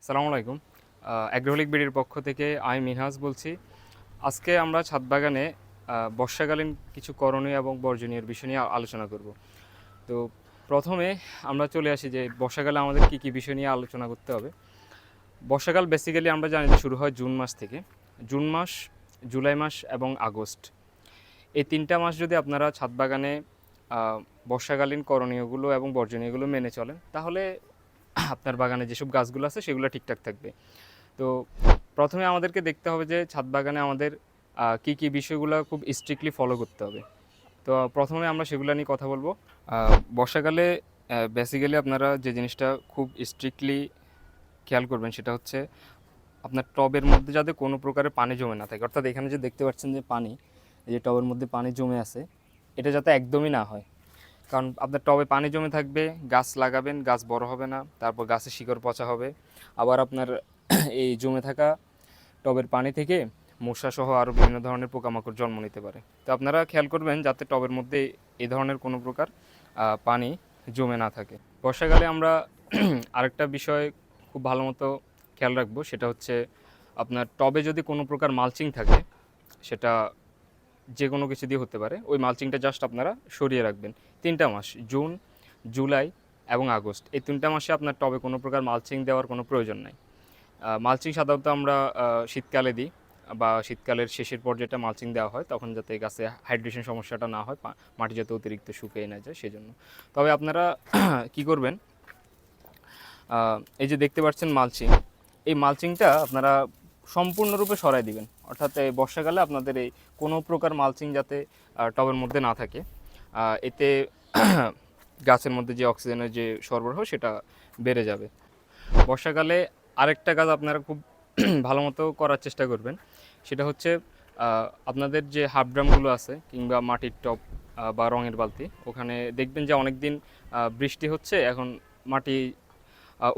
আসসালামু আলাইকুম। অ্যাগ্রোহলিক বিডির পক্ষ থেকে আমি মিনহাজ বলছি। আজকে আমরা ছাদ বাগানে বর্ষাকালীন কিছু করণীয় এবং বর্জনীয় বিষয় নিয়ে আলোচনা করব। তো প্রথমে আমরা চলে আসি যে বর্ষাকালে আমাদের কী কী বিষয় নিয়ে আলোচনা করতে হবে। বর্ষাকাল বেসিক্যালি আমরা জানি যে শুরু হয় জুন মাস থেকে। জুন মাস, জুলাই মাস এবং আগস্ট। এই ৩টা মাস যদি আপনারা ছাদ বাগানে বর্ষাকালীন করণীয়গুলো এবং বর্জনীয়গুলো মেনে চলেন, তাহলে আপনার বাগানে যেসব গাছগুলো আছে সেগুলো ঠিকঠাক থাকবে। তো প্রথমে আমাদেরকে দেখতে হবে যে ছাদ বাগানে আমাদের কী কী বিষয়গুলো খুব স্ট্রিক্টলি ফলো করতে হবে। তো প্রথমে আমরা সেগুলো নিয়ে কথা বলবো। বর্ষাকালে বেসিক্যালি আপনারা যে জিনিসটা খুব স্ট্রিক্টলি খেয়াল করবেন সেটা হচ্ছে আপনার টবের মধ্যে যাতে কোনো প্রকারের পানি জমে না থাকে। অর্থাৎ এখানে যে দেখতে পাচ্ছেন যে পানি, এই যে টবের মধ্যে পানি জমে আছে, এটা যাতে একদমই না হয়। কারণ আপনার টবে পানি জমে থাকবে, গাছ লাগাবেন, গাছ বড় হবে না, তারপর গাছের শিকড় পচা হবে। আবার আপনার এই জমে থাকা টবের পানি থেকে মশাসহ আরও বিভিন্ন ধরনের পোকামাকড় জন্ম নিতে পারে। তো আপনারা খেয়াল করবেন যাতে টবের মধ্যে এই ধরনের কোনো প্রকার পানি জমে না থাকে। বর্ষাকালে আমরা আরেকটা বিষয় খুব ভালো মতো খেয়াল রাখবো, সেটা হচ্ছে আপনার টবে যদি কোনো প্রকার মালচিং থাকে, সেটা যে কোনো কিছু দিয়ে হতে পারে, ওই মালচিংটা জাস্ট আপনারা সরিয়ে রাখবেন। ৩টা মাস, জুন, জুলাই এবং আগস্ট, এই 3টা মাসে আপনার টবে কোনো প্রকার মালচিং দেওয়ার কোনো প্রয়োজন নাই। মালচিং সাধারণত আমরা শীতকালে দিই, বা শীতকালের শেষের পর্যায়েটা মালচিং দেওয়া হয়, তখন যাতে গাছে হাইড্রেশন সমস্যাটা না হয়, মাটি যাতে অতিরিক্ত শুকিয়ে না যায় সেজন্য। তবে আপনারা কি করবেন, এই যে দেখতে পাচ্ছেন মালচিং, এই মালচিংটা আপনারা সম্পূর্ণরূপে সরাই দিবেন। অর্থাৎ এই বর্ষাকালে আপনাদের এই কোনো প্রকার মালচিং যাতে টবের মধ্যে না থাকে। এতে গাছের মধ্যে যে অক্সিজেনের যে সরবরাহ সেটা বেড়ে যাবে। বর্ষাকালে আরেকটা কাজ আপনারা খুব ভালো মতো করার চেষ্টা করবেন, সেটা হচ্ছে আপনাদের যে হাফ ড্রামগুলো আছে কিংবা মাটির টব বা রঙের বালতি, ওখানে দেখবেন যে অনেক দিন বৃষ্টি হচ্ছে, এখন মাটি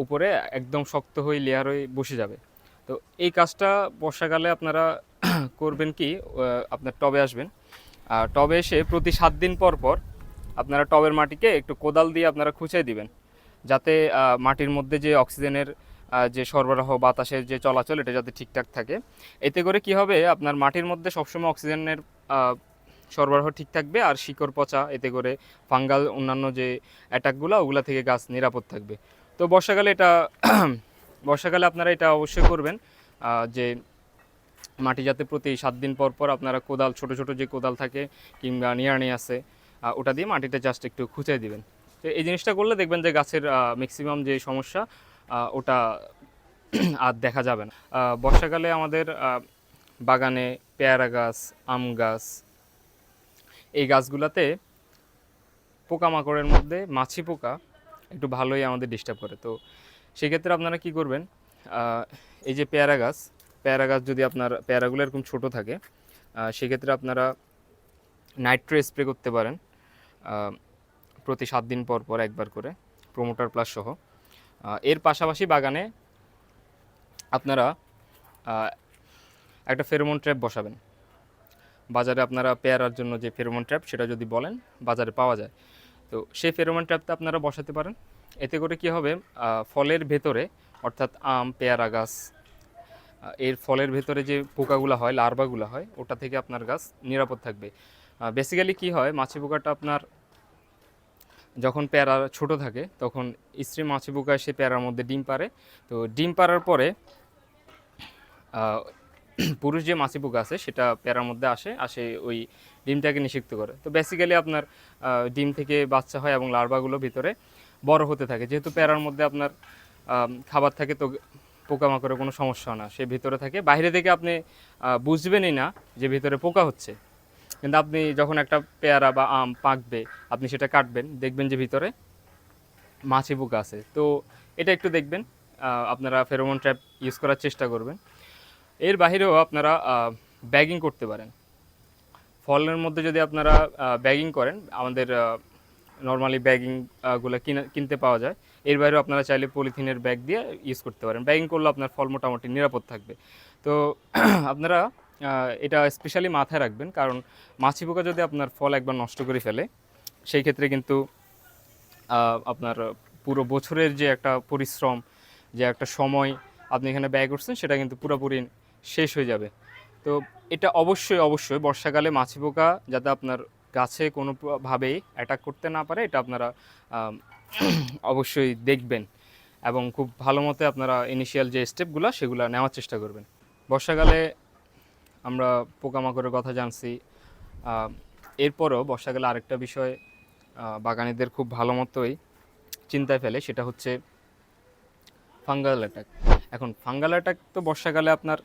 উপরে একদম শক্ত হয়ে লেয়ার হয়ে বসে যাবে। তো এই কাজটা বর্ষাকালে আপনারা করবেন কি, আপনার টবে আসবেন, টবে এসে প্রতি 7 দিন পর পর আপনারা টবের মাটিকে একটু কোদাল দিয়ে আপনারা খুঁচিয়ে দিবেন, যাতে মাটির মধ্যে যে অক্সিজেনের যে সরবরাহ, বাতাসের যে চলাচল, এটা যাতে ঠিকঠাক থাকে। এতে করে কি হবে, আপনার মাটির মধ্যে সবসময় অক্সিজেনের সরবরাহ ঠিক থাকবে, আর শিকড় পচা, এতে করে ফাঙ্গাল অন্যান্য যে অ্যাটাকগুলো, ওগুলা থেকে গাছ নিরাপদ থাকবে। তো বর্ষাকালে আপনারা এটা অবশ্যই করবেন, যে মাটি যাতে প্রতি 7 দিন পর পর আপনারা কোদাল, ছোট ছোট যে কোদাল থাকে কিংবা নিড়ানি আছে, ওটা দিয়ে মাটিতে জাস্ট একটু খুঁচিয়ে দিবেন। তো এই জিনিসটা করলে দেখবেন যে গাছের ম্যাক্সিমাম যে সমস্যা, ওটা আর দেখা যাবে না। বর্ষাকালে আমাদের বাগানে পেয়ারা গাছ, আম গাছ, এই গাছগুলোতে পোকামাকড়ের মধ্যে মাছি পোকা একটু ভালোই আমাদের ডিস্টার্ব করে। তো সেক্ষেত্রে আপনারা কি করবেন, এই যে পেয়ারা গাছ যদি আপনার পেয়ারাগুলো এরকম ছোট থাকে, সেক্ষেত্রে আপনারা নাইট্রো স্প্রে করতে পারেন প্রতি 7 দিন পর পর একবার করে, প্রোমোটার প্লাস সহ। এর পাশাপাশি বাগানে আপনারা একটা ফেরোমন ট্র্যাপ বসাবেন। বাজারে আপনারা পেয়ারার জন্য যে ফেরোমন ট্র্যাপ, সেটা যদি বলেন, বাজারে পাওয়া যায়। তো সেই ফেরোমন ট্র্যাপটা আপনারা বসাতে পারেন। এতে করে কি হবে, ফলের ভেতরে, অর্থাৎ আম, পেয়ারা গাছ, এর ফলের ভেতরে যে পোকাগুলো হয়, লার্ভাগুলো হয়, ওটা থেকে আপনার গাছ নিরাপদ থাকবে। বেসিক্যালি কি হয়, মাছি পোকাটা আপনার যখন পেয়ারা ছোট থাকে, তখন স্ত্রী মাছি পোকা এসে পেয়ারার মধ্যে ডিম পাড়ে। তো ডিম পাড়ার পরে পুরুষ যে মাছি পোকা আছে, সেটা পেয়ারার মধ্যে আসে ওই ডিমটাকে নিষিক্ত করে। তো বেসিক্যালি আপনার ডিম থেকে বাচ্চা হয় এবং লার্ভাগুলো ভিতরে বড় হতে থাকে। যেহেতু পেয়ারার মধ্যে আপনার খাবার থাকে, তো পোকামাকড়ের কোনো সমস্যা না, সে ভিতরে থাকে। বাইরে থেকে আপনি বুঝবেনই না যে ভিতরে পোকা হচ্ছে, কিন্তু আপনি যখন একটা পেয়ারা বা আম পাকবে, আপনি সেটা কাটবেন, দেখবেন যে ভিতরে মাছি পোকা আছে। তো এটা একটু দেখবেন, আপনারা ফেরোমন ট্র্যাপ ইউজ করার চেষ্টা করবেন। এর বাহিরেও আপনারা ব্যাগিং করতে পারেন। ফলের মধ্যে যদি আপনারা ব্যাগিং করেন, আমাদের নর্মালি ব্যাগিং গুলো কিনতে পাওয়া যায়। এর বাইরেও আপনারা চাইলে পলিথিনের ব্যাগ দিয়ে ইউজ করতে পারেন। ব্যাগিং করলে আপনার ফল মোটামুটি নিরাপদ থাকবে। তো আপনারা এটা স্পেশালি মাথায় রাখবেন, কারণ মাছি পোকা যদি আপনার ফল একবার নষ্ট করে ফেলে, সেই ক্ষেত্রে কিন্তু আপনার পুরো বছরের যে একটা পরিশ্রম, যে একটা সময় আপনি এখানে ব্যয় করছেন সেটা কিন্তু পুরোপুরি শেষ হয়ে যাবে। তো এটা অবশ্যই বর্ষাকালে মাছি পোকা যাতে আপনার গাছে কোনো ভাবেই অ্যাটাক করতে না পারে, এটা আপনারা আম, অবশ্যই দেখবেন এবং খুব ভালো মতো আপনারা ইনিশিয়াল যে স্টেপগুলো সেগুলো নেওয়ার চেষ্টা করবেন। বর্ষাকালে আমরা পোকামাকড়ের কথা জানছি। আহ, এরপরও বর্ষাকালে আরেকটা বিষয় বাগানীদের খুব ভালো মতোই চিন্তায় ফেলে, সেটা হচ্ছে ফাঙ্গাল অ্যাটাক। এখন ফাঙ্গাল অ্যাটাক তো বর্ষাকালে আপনার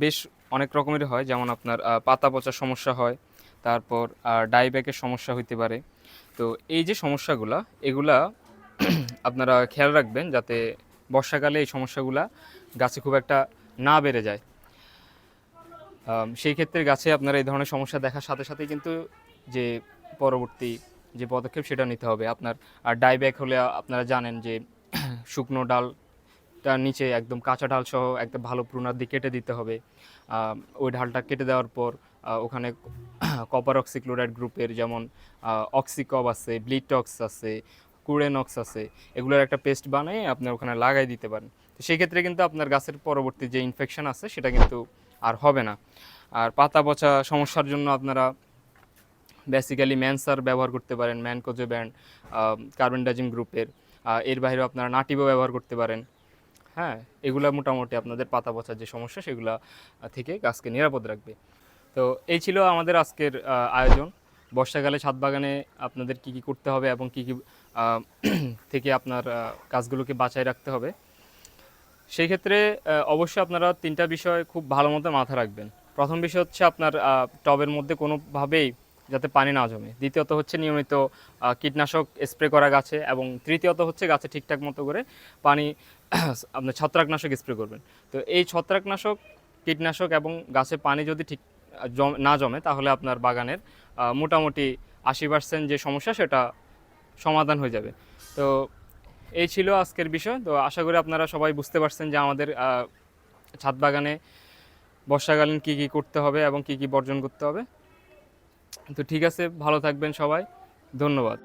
বেশ অনেক রকমের হয়, যেমন আপনার পাতা পচার সমস্যা হয়, তারপর ডাইব্যাকের সমস্যা হইতে পারে। তো এই যে সমস্যাগুলা, এগুলা আপনারা খেয়াল রাখবেন যাতে বর্ষাকালে এই সমস্যাগুলা গাছে খুব একটা না বেড়ে যায়। সেই ক্ষেত্রে গাছে আপনারা এই ধরনের সমস্যা দেখার সাথে সাথেই কিন্তু যে পরবর্তী যে পদক্ষেপ সেটা নিতে হবে আপনার। আর ডাইব্যাক হলে আপনারা জানেন যে শুকনো ডালটার নিচে একদম কাঁচা ডাল সহ একদম ভালো প্রুনার দিয়ে কেটে দিতে হবে। ওই ডালটা কেটে দেওয়ার পর ওখানে কপার অক্সিক্লোরাইড গ্রুপের যেমন অক্সিকব আছে, ব্লিটক্স আছে, কুরেনক্স আছে, এগুলোর একটা পেস্ট বানিয়ে আপনার ওখানে লাগাই দিতে পারেন। তো সেই ক্ষেত্রে কিন্তু আপনার গাছের পরবর্তী যে ইনফেকশন আছে সেটা কিন্তু আর হবে না। আর পাতা পচা সমস্যার জন্য আপনারা বেসিক্যালি ম্যানসার ব্যবহার করতে পারেন, ম্যানকোজে ব্যান্ড, কার্বেন্ডাজিম গ্রুপের। এর বাইরেও আপনারা নাটিভও ব্যবহার করতে পারেন। হ্যাঁ, এগুলা মোটামুটি আপনাদের পাতা পচার যে সমস্যা সেগুলা থেকে গাছকে নিরাপদ রাখবে। তো এই ছিল আমাদের আজকের আয়োজন। বর্ষাকালে ছাদ বাগানে আপনাদের কি কি করতে হবে এবং কি কি থেকে আপনার গাছগুলোকে বাঁচায় রাখতে হবে, সেই ক্ষেত্রে অবশ্যই আপনারা 3টা বিষয় খুব ভালো মতো মাথায় রাখবেন। প্রথম বিষয় হচ্ছে আপনার টবের মধ্যে কোনোভাবেই যাতে পানি না জমে। দ্বিতীয়ত হচ্ছে নিয়মিত কীটনাশক স্প্রে করা গাছে, এবং তৃতীয়ত হচ্ছে গাছে ঠিকঠাক মতো করে পানি আপনার ছত্রাকনাশক স্প্রে করবেন। তো এই ছত্রাকনাশক, কীটনাশক এবং গাছে পানি যদি ঠিক না জমে, তাহলে আপনার বাগানের মোটামুটি 80% যে সমস্যা সেটা সমাধান হয়ে যাবে। তো এই ছিল আজকের বিষয়। তো আশা করি আপনারা সবাই বুঝতে পারছেন যে আমাদের ছাদ বাগানে বর্ষাকালীন কী কী করতে হবে এবং কী কী বর্জন করতে হবে। তো ঠিক আছে, ভালো থাকবেন সবাই, ধন্যবাদ।